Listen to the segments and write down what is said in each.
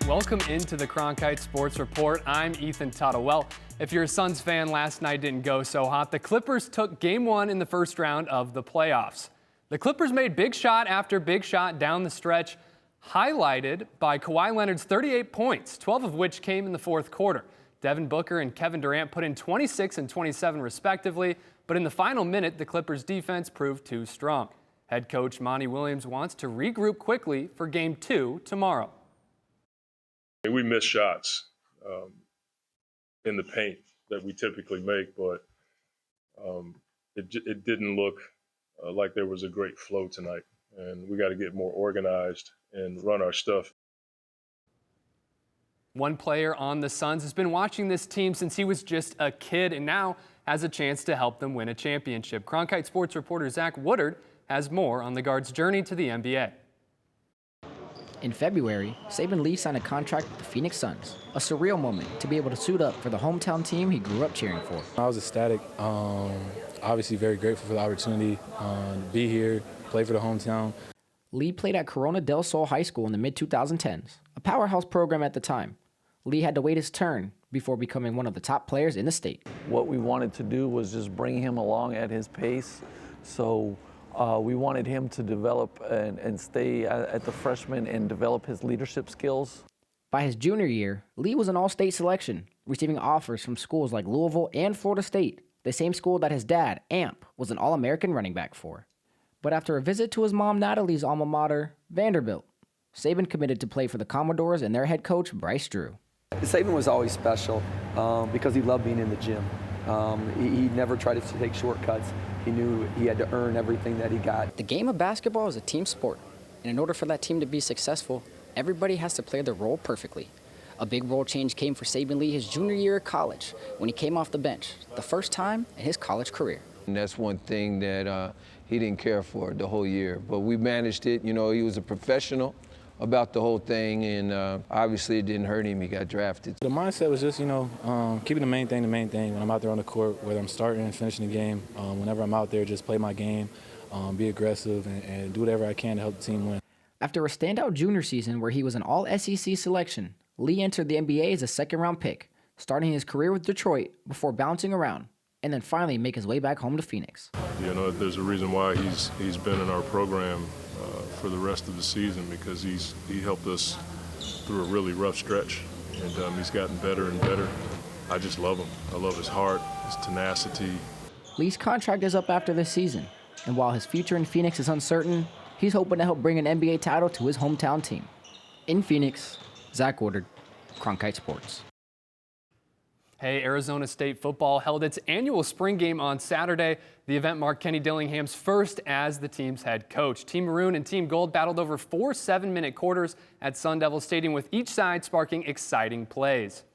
Welcome into the Cronkite Sports Report. I'm Ethan Tuttle. Well, if you're a Suns fan, last night didn't go so hot. The Clippers took Game 1 in the first round of the playoffs. The Clippers made big shot after big shot down the stretch, highlighted by Kawhi Leonard's 38 points, 12 of which came in the fourth quarter. Devin Booker and Kevin Durant put in 26 and 27 respectively, but in the final minute, the Clippers' defense proved too strong. Head coach Monty Williams wants to regroup quickly for Game 2 tomorrow. We missed shots in the paint that we typically make, but it didn't look like there was a great flow tonight. And we got to get more organized and run our stuff. One player on the Suns has been watching this team since he was just a kid and now has a chance to help them win a championship. Cronkite Sports reporter Zach Woodard has more on the guard's journey to the NBA. In February, Saben Lee signed a contract with the Phoenix Suns, a surreal moment to be able to suit up for the hometown team he grew up cheering for. I was ecstatic, obviously very grateful for the opportunity to be here, play for the hometown. Lee played at Corona del Sol High School in the mid-2010s, a powerhouse program at the time. Lee had to wait his turn before becoming one of the top players in the state. What we wanted to do was just bring him along at his pace. So we wanted him to develop and stay at the freshman and develop his leadership skills. By his junior year, Lee was an all-state selection, receiving offers from schools like Louisville and Florida State, the same school that his dad, Amp, was an All-American running back for. But after a visit to his mom Natalie's alma mater, Vanderbilt, Saben committed to play for the Commodores and their head coach, Bryce Drew. Saben was always special because he loved being in the gym. He never tried to take shortcuts. He knew he had to earn everything that he got. The game of basketball is a team sport, and in order for that team to be successful, everybody has to play their role perfectly. A big role change came for Saben Lee his junior year of college when he came off the bench, the first time in his college career. And that's one thing that he didn't care for the whole year, but we managed it. You know, he was a professional about the whole thing, and obviously it didn't hurt him. He got drafted. The mindset was just, keeping the main thing when I'm out there on the court, whether I'm starting and finishing the game. Whenever I'm out there, just play my game, be aggressive, and do whatever I can to help the team win. After a standout junior season where he was an all-SEC selection, Lee entered the NBA as a second-round pick, starting his career with Detroit before bouncing around, and then finally make his way back home to Phoenix. You know, there's a reason why he's been in our program for the rest of the season, because he helped us through a really rough stretch, and he's gotten better and better. I just love him. I love his heart, his tenacity. Lee's contract is up after this season, and while his future in Phoenix is uncertain, he's hoping to help bring an NBA title to his hometown team. In Phoenix, Zach Woodard, Cronkite Sports. Hey, Arizona State football held its annual spring game on Saturday. The event marked Kenny Dillingham's first as the team's head coach. Team Maroon and Team Gold battled over 4 7-minute quarters at Sun Devil Stadium, with each side sparking exciting plays.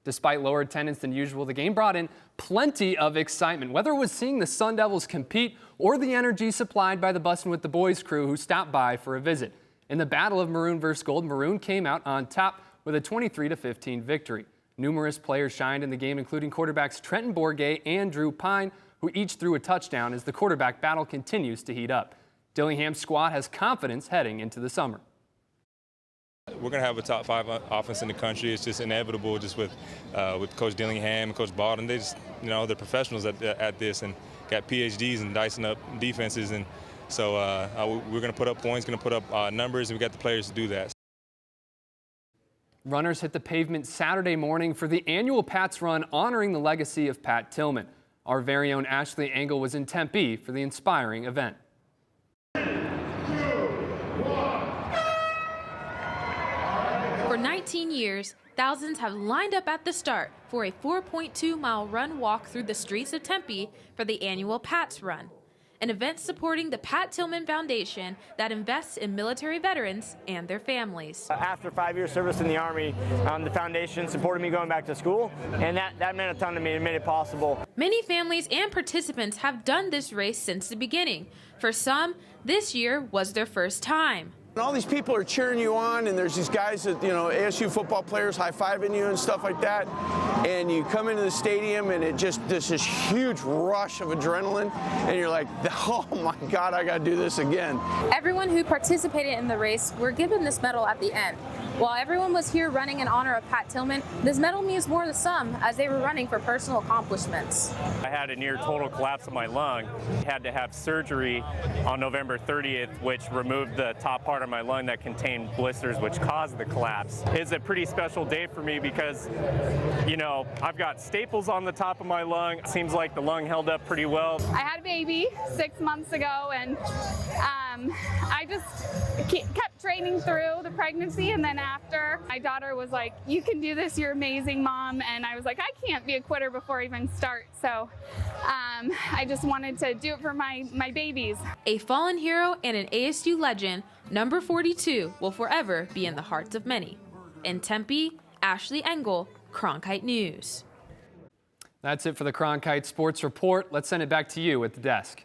Despite lower attendance than usual, the game brought in plenty of excitement, whether it was seeing the Sun Devils compete or the energy supplied by the Bussin' with the Boys crew who stopped by for a visit. In the battle of Maroon versus Gold, Maroon came out on top with a 23-15 victory. Numerous players shined in the game, including quarterbacks Trenton Bourget and Drew Pine, who each threw a touchdown as the quarterback battle continues to heat up. Dillingham's squad has confidence heading into the summer. We're going to have a top 5 offense in the country. It's just inevitable, just with Coach Dillingham and Coach Baldwin. They just, they're professionals at this and got PhDs in dicing up defenses. And so we're going to put up points, going to put up numbers, and we got the players to do that. Runners hit the pavement Saturday morning for the annual Pats Run, honoring the legacy of Pat Tillman. Our very own Ashley Engel was in Tempe for the inspiring event. For 19 years, thousands have lined up at the start for a 4.2-mile run walk through the streets of Tempe for the annual Pats Run, an event supporting the Pat Tillman Foundation that invests in military veterans and their families. After 5 years service in the Army, the foundation supported me going back to school, and that meant a ton to me. It made it possible. Many families and participants have done this race since the beginning. For some, this year was their first time. And all these people are cheering you on, and there's these guys that, ASU football players high-fiving you and stuff like that. And you come into the stadium, and there's this huge rush of adrenaline, and you're like, oh my God, I got to do this again. Everyone who participated in the race were given this medal at the end. While everyone was here running in honor of Pat Tillman, this medal means more to some as they were running for personal accomplishments. I had a near total collapse of my lung. Had to have surgery on November 30th, which removed the top part of my lung that contained blisters, which caused the collapse. It's a pretty special day for me because, you know, I've got staples on the top of my lung. It seems like the lung held up pretty well. I had a baby 6 months ago, and I just kept training through the pregnancy, and then after, my daughter was like, "You can do this, you're amazing, Mom," and I was like, I can't be a quitter before I even start, so I just wanted to do it for my babies. A fallen hero and an ASU legend, number 42 will forever be in the hearts of many. In Tempe, Ashley Engel, Cronkite News. That's it for the Cronkite Sports Report. Let's send it back to you at the desk.